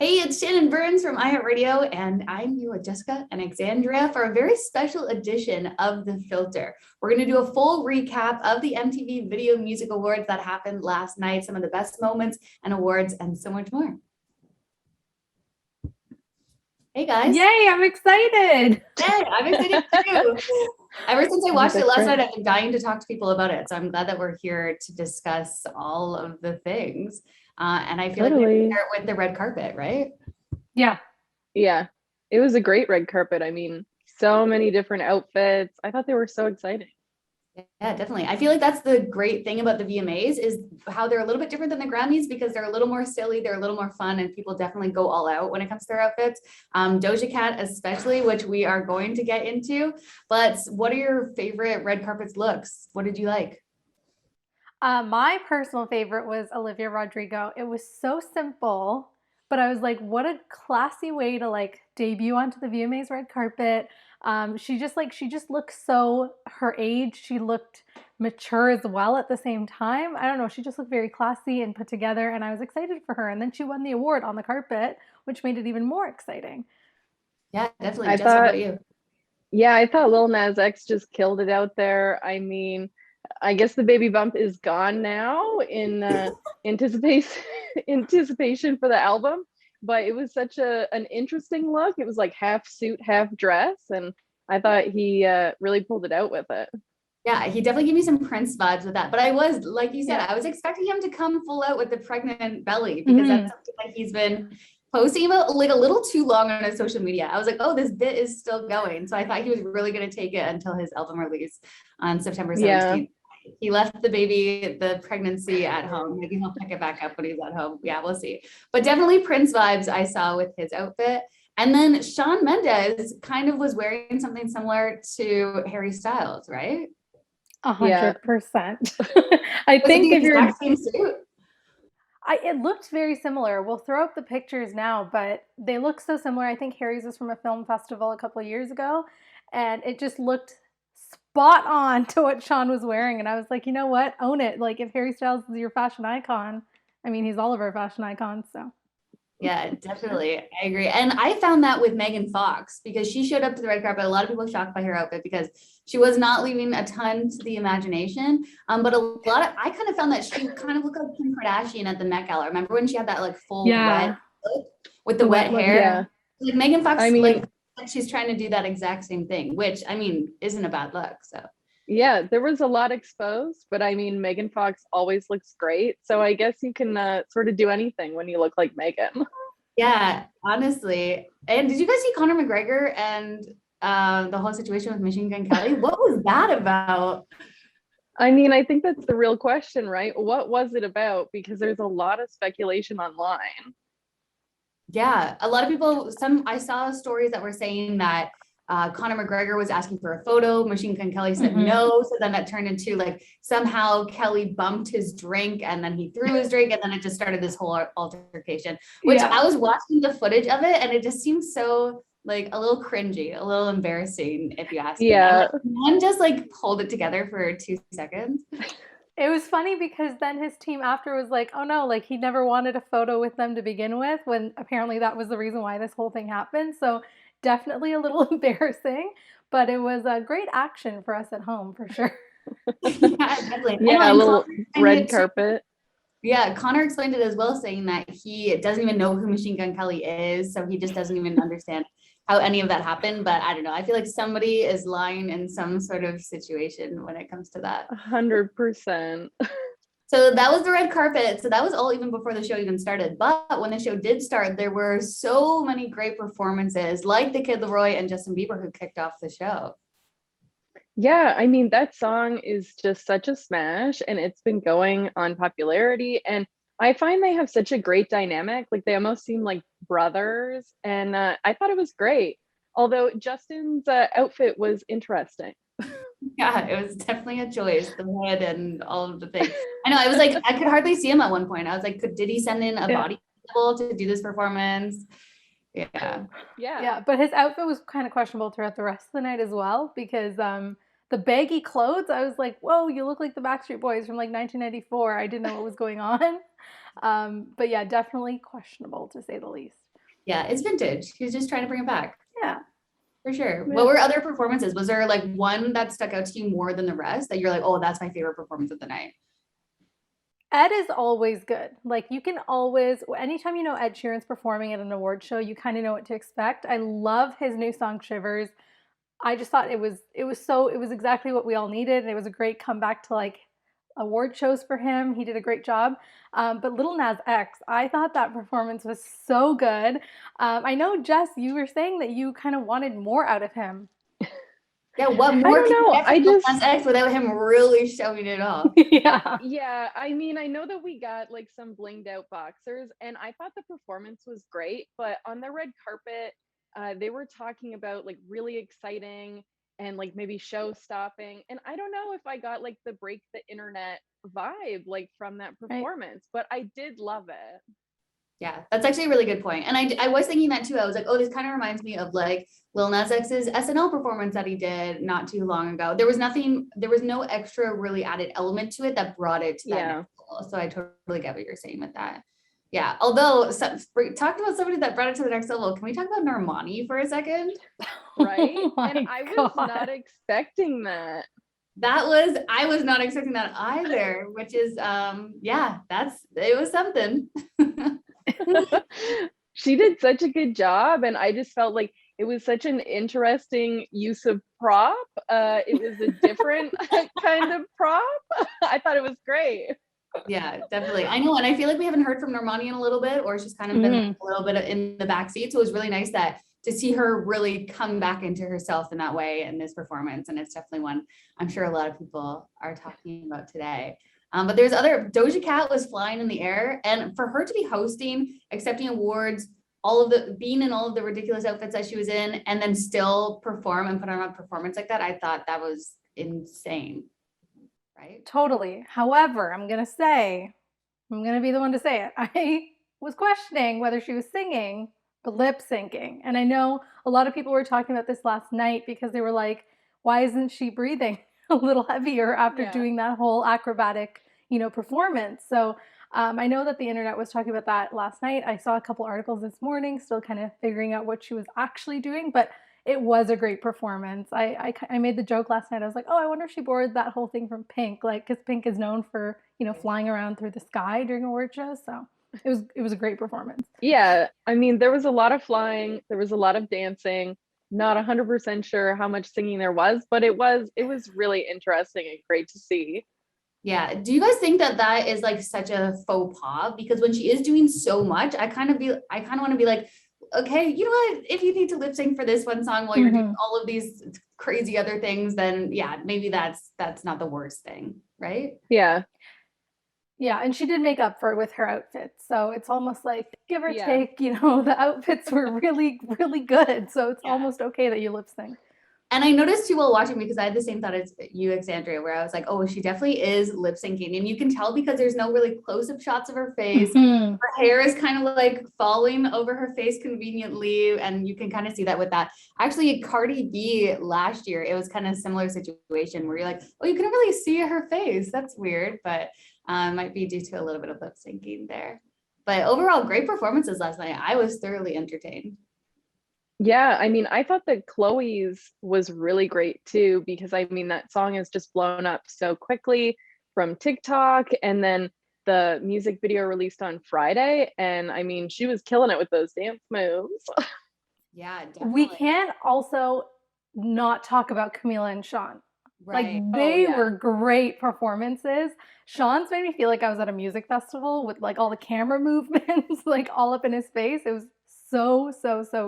Hey, it's Shannon Burns from iHeartRadio, and I'm here with Jessica and Xandria for a very special edition of The Filter. We're going to do a full recap of the MTV Video Music Awards that happened last night, some of the best moments and awards, and so much more. Hey, guys. Yay, I'm excited. Hey, I'm excited too. Ever since I watched it last night, I've been dying to talk to people about it. So I'm glad that we're here to discuss all of the things. And I feel like we Totally. start with the red carpet, right? Yeah. Yeah. It was a great red carpet. I mean, so many different outfits. I thought they were so exciting. Yeah, definitely. I feel like that's the great thing about the VMAs is how they're a little bit different than the Grammys because they're a little more silly, they're a little more fun, and people definitely go all out when it comes to their outfits. Doja Cat, especially, which we are going to get into. But what are your favorite red carpet looks? What did you like? My personal favorite was Olivia Rodrigo. It was so simple, but I was like, what a classy way to like debut onto the VMAs red carpet. She just looked so her age. She looked mature as well at the same time. I don't know. She just looked very classy and put together, and I was excited for her. And then she won the award on the carpet, which made it even more exciting. Yeah, definitely. I Jess, how thought, about you? yeah, I thought Lil Nas X just killed it out there. I mean, I guess the baby bump is gone now in anticipation anticipation for the album, but it was such an interesting look. It was like half suit, half dress, and I thought he really pulled it out with it. Yeah, he definitely gave me some Prince vibes with that. But I was, like you said, Yeah. I was expecting him to come full out with the pregnant belly because Mhm. that's something that he's been posting about like a little too long on his social media. I was like, oh, this bit is still going. So I thought he was really going to take it until his album release on September Yeah. 17th. He left the baby, the pregnancy at home. Maybe he'll pick it back up when he's at home. Yeah, we'll see. But definitely Prince vibes I saw with his outfit. And then Shawn Mendes kind of was wearing something similar to Harry Styles, right? Yeah. 100%. I Was it think the if you're exact same suit? it looked very similar. We'll throw up the pictures now, but they look so similar. I think Harry's was from a film festival a couple of years ago, and it just looked spot on to what Sean was wearing. And I was like, you know what? Own it. Like, if Harry Styles is your fashion icon, I mean, he's all of our fashion icons. So, Yeah, definitely. I agree. And I found that with Megan Fox because she showed up to the red carpet. A lot of people were shocked by her outfit because she was not leaving a ton to the imagination. But a lot of I kind of found that she kind of looked like Kim Kardashian at the Met Gala. Remember when she had that like full wet yeah, look with the the wet wet look. hair? Yeah. Yeah. Like Megan I Fox, mean, like she's trying to do that exact same thing, which I mean isn't a bad look. So yeah, there was a lot exposed, but I mean, Megan Fox always looks great. So I guess you can sort of do anything when you look like Megan. yeah, honestly. And did you guys see Conor McGregor and the whole situation with Machine Gun Kelly? What was that about? I mean, I think that's the real question, right? What was it about? Because there's a lot of speculation online. Yeah, a lot of people, some I saw stories that were saying that Conor McGregor was asking for a photo. Machine Gun Kelly said Hmm. no. So then that turned into like somehow Kelly bumped his drink and then he threw his drink and then it just started this whole altercation, which Yeah. I was watching the footage of it and it just seemed so like a little cringy, a little embarrassing, if you ask me. I'm like, Yeah, one just like hold it together for 2 seconds. It was funny because then his team after was like, oh no, like he never wanted a photo with them to begin with, when apparently that was the reason why this whole thing happened. So definitely a little embarrassing, but it was a great action for us at home for sure. Yeah, definitely. I know, yeah, a and Connor little explained red it too. carpet. Yeah, Connor explained it as well, saying that he doesn't even know who Machine Gun Kelly is, so he just doesn't even understand how any of that happened. But I don't know. I feel like somebody is lying in some sort of situation when it comes to that. 100%. So that was the red carpet. So that was all even before the show even started. But when the show did start, there were so many great performances, like the Kid Leroy and Justin Bieber, who kicked off the show. Yeah, I mean, that song is just such a smash and it's been going on popularity. And I find they have such a great dynamic. Like they almost seem like brothers. And I thought it was great. Although Justin's outfit was interesting. Yeah, it was definitely a choice, the hood and all of the things. I know, I was like, I could hardly see him at one point. I was like, did he send in a Yeah. body double to do this performance? Yeah. Yeah. Yeah, but his outfit was kind of questionable throughout the rest of the night as well because the baggy clothes, I was like, whoa, you look like the Backstreet Boys from like 1994. I didn't know what was going on. But yeah, definitely questionable to say the least. Yeah, it's vintage. He's just trying to bring it back. Yeah. For sure. Yeah. What were other performances? Was there like one that stuck out to you more than the rest that you're like, oh, that's my favorite performance of the night? Ed is always good. Like you can always, anytime you know Ed Sheeran's performing at an award show, you kind of know what to expect. I love his new song Shivers. I just thought it was exactly what we all needed. And it was a great comeback to like award shows for him. He did a great job. But Lil Nas X, I thought that performance was so good. I know, Jess, you were saying that you kind of wanted more out of him. Yeah, what I more don't can you know. get from I Lil just Nas X without him really showing it off? Yeah. Yeah, I mean, I know that we got like some blinged out boxers, and I thought the performance was great, but on the red carpet, they were talking about like really exciting and like maybe show stopping. And I don't know if I got like the break the internet vibe like from that Right. performance, but I did love it. Yeah, that's actually a really good point. And I was thinking that too. I was like, oh, this kind of reminds me of like Lil Nas X's SNL performance that he did not too long ago. There was no extra really added element to it that brought it to that Yeah. next level. So I totally get what you're saying with that. Yeah, although talked about somebody that brought it to the next level. Can we talk about Normani for a second? Right? Oh my And I was God. not expecting that. I was not expecting that either, which is yeah, it was something. She did such a good job, and I just felt like it was such an interesting use of prop. It was a different kind of prop. I thought it was great. Yeah, definitely. I know. And I feel like we haven't heard from Normani in a little bit, or she's kind of been a little bit in the backseat. So it was really nice to see her really come back into herself in that way in this performance. And it's definitely one I'm sure a lot of people are talking about today. But there's Doja Cat was flying in the air, and for her to be hosting, accepting awards, being in all of the ridiculous outfits that she was in, and then still perform and put on a performance like that, I thought that was insane. Right? Totally. However, I'm going to be the one to say it. I was questioning whether she was singing, but lip syncing. And I know a lot of people were talking about this last night because they were like, why isn't she breathing a little heavier after doing that whole acrobatic, performance? So I know that the internet was talking about that last night. I saw a couple articles this morning, still kind of figuring out what she was actually doing, but it was a great performance. I made the joke last night. I was like, oh, I wonder if she borrowed that whole thing from Pink, like, because Pink is known for, flying around through the sky during award shows. So it was a great performance. Yeah, I mean, there was a lot of flying, there was a lot of dancing. Not 100% sure how much singing there was, but it was really interesting and great to see. Yeah. Do you guys think that is like such a faux pas? Because when she is doing so much, I kind of want to be like, okay, you know what? If you need to lip sync for this one song while you're doing all of these crazy other things, then yeah, maybe that's not the worst thing, right? Yeah. Yeah, and she did make up for it with her outfits. So it's almost like, give or take, the outfits were really, really good. So it's almost okay that you lip sync. And I noticed too while watching, because I had the same thought as you, Xandria, where I was like, oh, she definitely is lip syncing. And you can tell because there's no really close-up shots of her face. Her hair is kind of like falling over her face conveniently. And you can kind of see that with that. Actually, Cardi B last year, it was kind of a similar situation where you're like, oh, you couldn't really see her face. That's weird, but might be due to a little bit of lip syncing there. But overall, great performances last night. I was thoroughly entertained. Yeah, I mean, I thought that Chloe's was really great too, because I mean, that song has just blown up so quickly from TikTok, and then the music video released on Friday. And I mean, she was killing it with those dance moves. Yeah, definitely. We can't also not talk about Camila and Shawn. Right. Like they were great performances. Shawn's made me feel like I was at a music festival with like all the camera movements, like all up in his face. It was so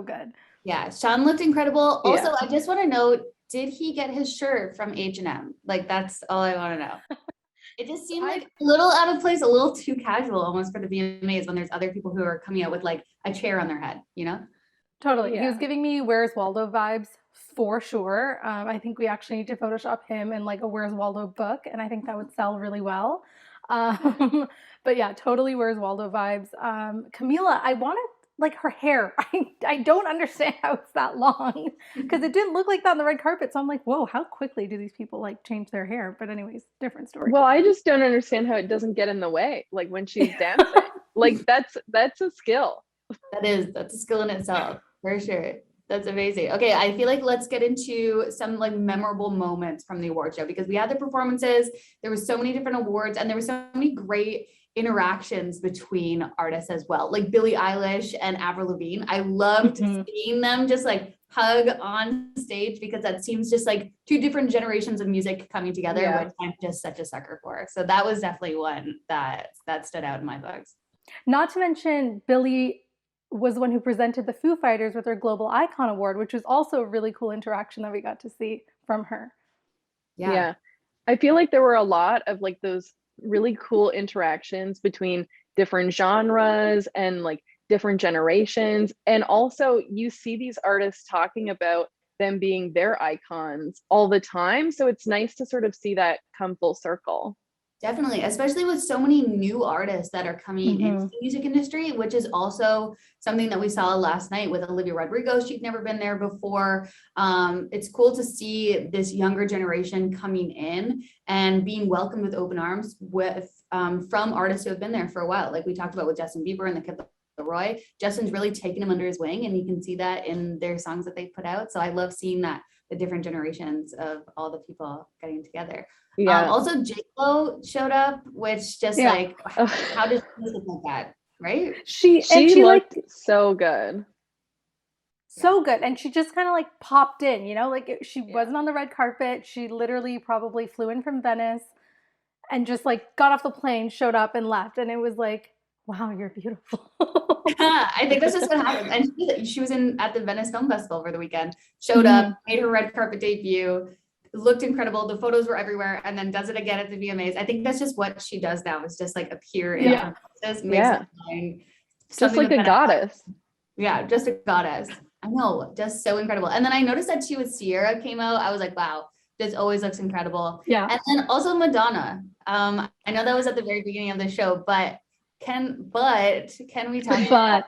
good. Yeah, Shawn looked incredible. Also, I just want to know, did he get his shirt from H&M? Like, that's all I want to know. It just seemed like a little out of place, a little too casual almost for the VMAs when there's other people who are coming out with like a chair on their head, Totally. Yeah. He was giving me Where's Waldo vibes for sure. I think we actually need to Photoshop him in like a Where's Waldo book, and I think that would sell really well. But yeah, totally Where's Waldo vibes. Camila, like her hair. I don't understand how it's that long because it didn't look like that on the red carpet. So I'm like, whoa, how quickly do these people like change their hair? But anyways, different story. Well, I just don't understand how it doesn't get in the way, like when she's dancing. Like that's a skill. That's a skill in itself, for sure. That's amazing. Okay, I feel like let's get into some like memorable moments from the award show, because we had the performances, there was so many different awards, and there were so many great interactions between artists as well, like Billie Eilish and Avril Lavigne. I loved seeing them just like hug on stage, because that seems just like two different generations of music coming together, which I'm just such a sucker for. So that was definitely one that stood out in my books. Not to mention, Billie was the one who presented the Foo Fighters with their Global Icon Award, which was also a really cool interaction that we got to see from her. Yeah. I feel like there were a lot of like those really cool interactions between different genres and like different generations. And also you see these artists talking about them being their icons all the time. So it's nice to sort of see that come full circle. Definitely, especially with so many new artists that are coming into the music industry, which is also something that we saw last night with Olivia Rodrigo. She'd never been there before. It's cool to see this younger generation coming in and being welcomed with open arms with from artists who have been there for a while. Like we talked about with Justin Bieber and the Kid Laroi. Justin's really taken him under his wing, and you can see that in their songs that they put out. So I love seeing that, the different generations of all the people getting together. Yeah. Also, J-Lo showed up, which just like, how did she look like that, right? She looked so good. So good. And she just kind of like popped in, you know, like she wasn't on the red carpet. She literally probably flew in from Venice and just like got off the plane, showed up and left. And it was like, wow, you're beautiful. I think that's just what happened. And she was at the Venice Film Festival over the weekend, showed up, made her red carpet debut, looked incredible. The photos were everywhere, and then does it again at the VMAs. I think that's just what she does now, is just like appear in places, makes it just like a goddess. Yeah, just a goddess. I know, just so incredible. And then I noticed that she with Sierra came out. I was like, wow, this always looks incredible. Yeah. And then also Madonna. I know that was at the very beginning of the show, but can we talk about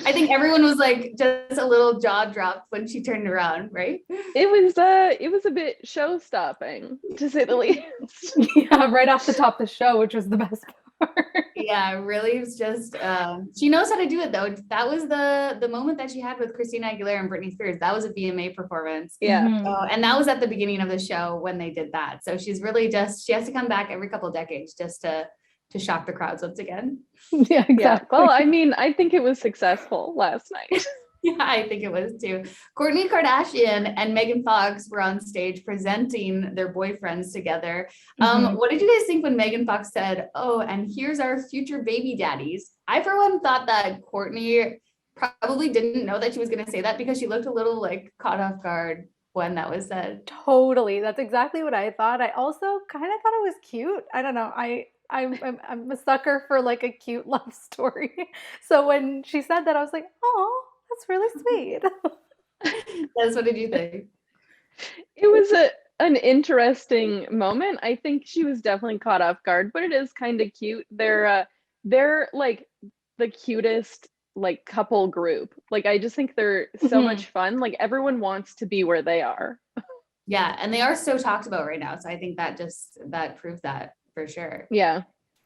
I think everyone was like just a little jaw dropped when she turned around, right? It was a bit show stopping, to say the least. Yeah, right off the top of the show, which was the best part. Yeah, really, it was just she knows how to do it though. That was the moment that she had with Christina Aguilera and Britney Spears. That was a VMA performance. Yeah. So, and that was at the beginning of the show when they did that. So she's really she has to come back every couple of decades just to shock the crowds once again. Yeah, exactly. Yeah. Well, I mean, I think it was successful last night. Yeah, I think it was too. Kourtney Kardashian and Megan Fox were on stage presenting their boyfriends together. What did you guys think when Megan Fox said, "Oh, and here's our future baby daddies"? I, for one, thought that Kourtney probably didn't know that she was going to say that, because she looked a little like caught off guard when that was said. Totally. That's exactly what I thought. I also kind of thought it was cute. I don't know. I'm a sucker for like a cute love story. So when she said that, I was like, oh, that's really sweet. Yes, what did you think? It was an interesting moment. I think she was definitely caught off guard, but it is kind of cute. They're like the cutest like couple group. Like I just think they're so much fun. Like everyone wants to be where they are. Yeah, and they are so talked about right now. So I think that proves that for sure. Yeah.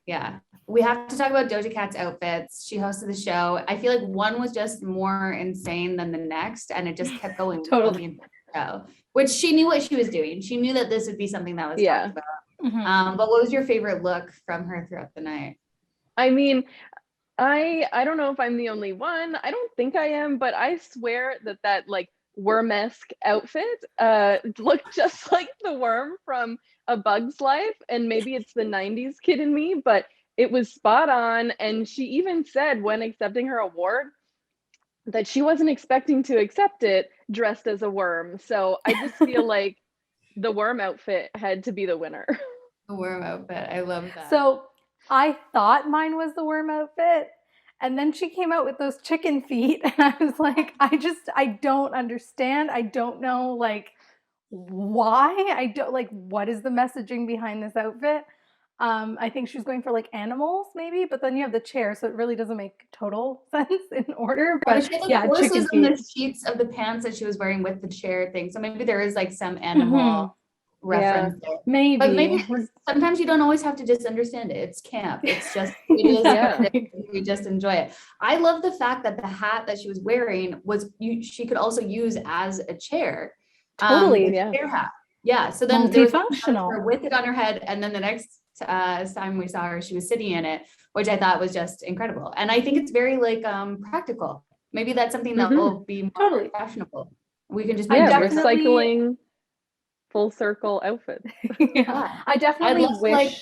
Yeah. We have to talk about Doja Cat's outfits. She hosted the show. I feel like one was just more insane than the next, and it just kept going. Totally. Show, which she knew what she was doing. She knew that this would be something that was talked about. But what was your favorite look from her throughout the night? I mean, I don't know if I'm the only one. I don't think I am, but I swear that like worm-esque outfit looked just like the worm from A Bug's Life, and maybe it's the 90s kid in me, but it was spot on. And she even said when accepting her award that she wasn't expecting to accept it dressed as a worm. So I just feel like the worm outfit had to be the winner. The worm outfit. I love that. So I thought mine was the worm outfit. And then she came out with those chicken feet. And I was like, I don't understand. I don't know, like, why. I don't, like, what is the messaging behind this outfit? I think she was going for like animals maybe, but then you have the chair, so it really doesn't make total sense in order. But But she had like yeah, chicken horses on the feet. sheets of the pants that she was wearing with the chair thing. So maybe there is like some Mhm. animal reference there. But Maybe. maybe sometimes you don't always have to just understand it. It's camp. It's just, it is Yeah. what it is. We just enjoy it. I love the fact that the hat that she was wearing she could also use as a chair. Totally. The Yeah. chair hat. Yeah. So then there was one time Multifunctional. her with it on her head, and then the next time we saw her, she was sitting in it, which I thought was just incredible. And I think it's very like practical. Maybe that's something that Mhm. will be more Totally. fashionable. We can just I Yeah, definitely- recycling full circle outfits. Yeah. I definitely love to, wish. like-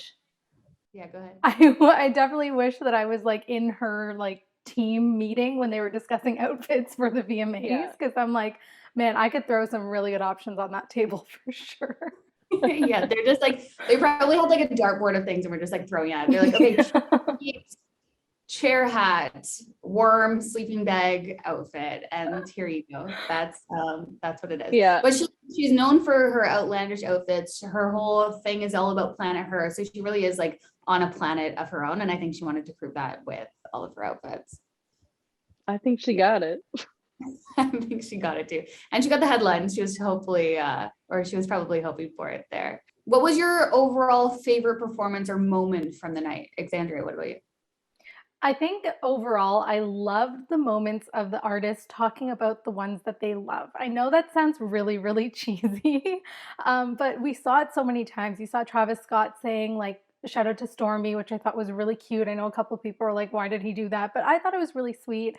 Yeah, go ahead. I definitely wish that I was like in her like team meeting when they were discussing outfits for the VMAs, Yeah. because I'm like, man, I could throw some really good options on that table for sure. Yeah, they're just like, they probably had like a dartboard of things and we're just like throwing at it. They're like, okay, chair hat, worm sleeping bag outfit, and here you go. That's what it is. Yeah. But she's known for her outlandish outfits. Her whole thing is all about Planet Her. So she really is like on a planet of her own. And I think she wanted to prove that with all of her outfits. I think she got it. I think she got it too. And she got the headlines. She was hopefully, or she was probably hoping for it there. What was your overall favorite performance or moment from the night? Xandria, what about you? I think overall, I loved the moments of the artists talking about the ones that they love. I know that sounds really, really cheesy, but we saw it so many times. You saw Travis Scott saying like, shout out to Stormy, which I thought was really cute. I know a couple of people were like, why did he do that? But I thought it was really sweet.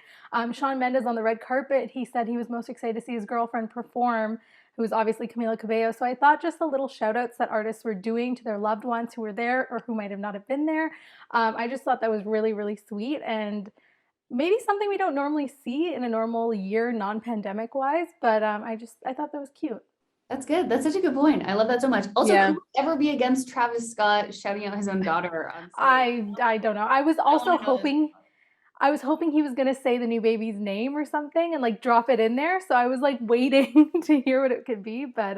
Shawn Mendes on the red carpet, he said he was most excited to see his girlfriend perform, who's obviously Camila Cabello. So I thought just the little shout outs that artists were doing to their loved ones who were there or who might have not have been there. I just thought that was really, really sweet, and maybe something we don't normally see in a normal year, non-pandemic wise, but I thought that was cute. That's good. That's such a good point. I love that so much. Also, Yeah. who would ever be against Travis Scott shouting out his own daughter on stage? I don't know. I was also wanna know this. hoping he was gonna say the new baby's name or something and like drop it in there. So I was like waiting to hear what it could be, but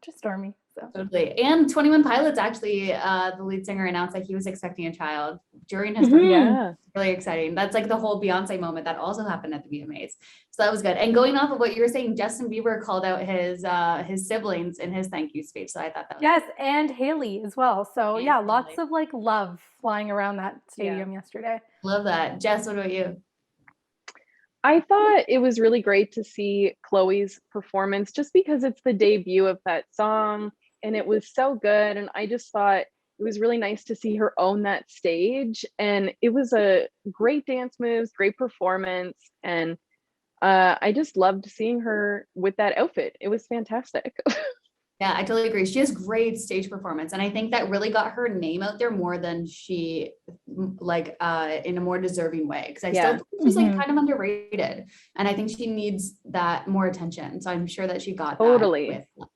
just Stormy. So Totally. And 21 Pilots actually, the lead singer announced that he was expecting a child during his Yeah. really exciting. That's like the whole Beyonce moment that also happened at the VMAs. So that was good. And going off of what you were saying, Justin Bieber called out his siblings in his thank you speech. So I thought that was yes, and Haley as well. So And yeah, lots Haley. of like love flying around that stadium yesterday. Love that. Jess, what about you? I thought it was really great to see Chloe's performance just because it's the debut of that song and it was so good. And I just thought it was really nice to see her own that stage. And it was a great dance moves, great performance. And I just loved seeing her with that outfit. It was fantastic. Yeah, I totally agree. She has great stage performance. And I think that really got her name out there more than she like in a more deserving way. Cause I still think she's like kind of underrated. And I think she needs that more attention. So I'm sure that she got Totally. that with,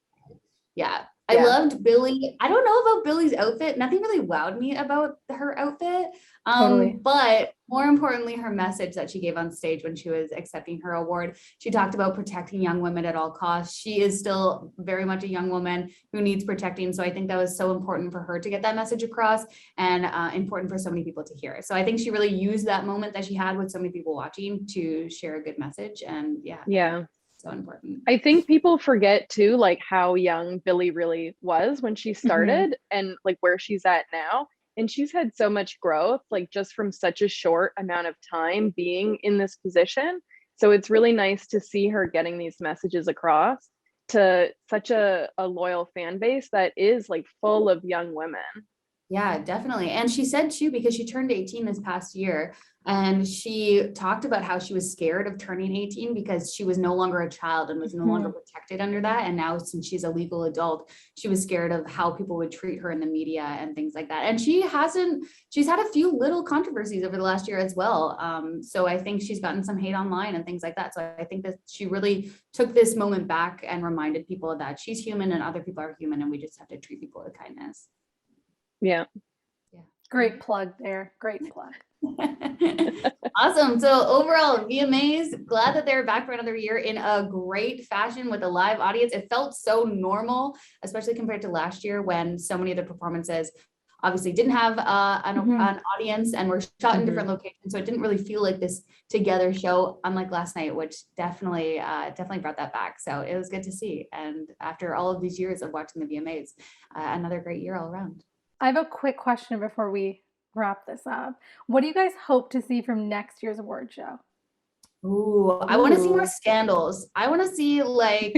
yeah. I loved Billie. I don't know about Billie's outfit. Nothing really wowed me about her outfit. Totally. But more importantly, her message that she gave on stage when she was accepting her award, she talked about protecting young women at all costs. She is still very much a young woman who needs protecting. So I think that was so important for her to get that message across and important for so many people to hear. So I think she really used that moment that she had with so many people watching to share a good message. And yeah. So important. I think people forget too, like how young Billie really was when she started and like where she's at now. And she's had so much growth, like just from such a short amount of time being in this position. So it's really nice to see her getting these messages across to such a loyal fan base that is like full of young women. Yeah, definitely. And she said too, because she turned 18 this past year, and she talked about how she was scared of turning 18 because she was no longer a child and was no longer protected under that. And now since she's a legal adult, she was scared of how people would treat her in the media and things like that. And she's had a few little controversies over the last year as well. So I think she's gotten some hate online and things like that. So I think that she really took this moment back and reminded people that she's human and other people are human and we just have to treat people with kindness. Yeah. Great plug there. Great plug. Awesome. So overall, VMAs, glad that they're back for another year in a great fashion with a live audience. It felt so normal, especially compared to last year when so many of the performances obviously didn't have an audience and were shot in different locations. So it didn't really feel like this together show, unlike last night, which definitely brought that back. So it was good to see. And after all of these years of watching the VMAs, another great year all around. I have a quick question before we wrap this up. What do you guys hope to see from next year's award show? Ooh, I want to see more scandals. I want to see like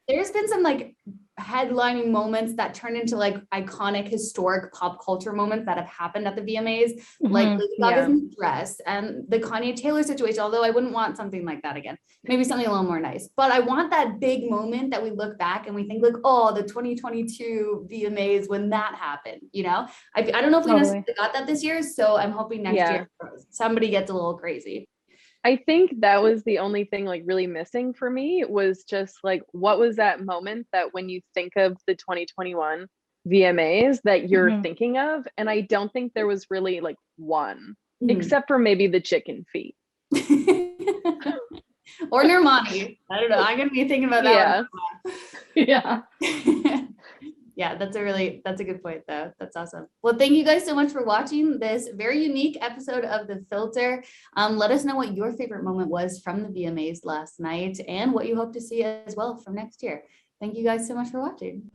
there's been some like headlining moments that turn into like iconic historic pop culture moments that have happened at the VMAs, like Lady Gaga's dress and the Kanye Taylor situation, although I wouldn't want something like that again. Maybe something a little more nice. But I want that big moment that we look back and we think like, oh, the 2022 VMAs when that happened, you know? I don't know if we necessarily got that this year, so I'm hoping next year somebody gets a little crazy. I think that was the only thing like really missing for me, was just like, what was that moment that when you think of the 2021 VMAs that you're thinking of? And I don't think there was really like one, except for maybe the chicken feet. Or Normani. I don't know. I'm going to be thinking about that one. Yeah. Yeah, that's a good point though. That's awesome. Well, thank you guys so much for watching this very unique episode of The Filter. Let us know what your favorite moment was from the VMAs last night and what you hope to see as well from next year. Thank you guys so much for watching.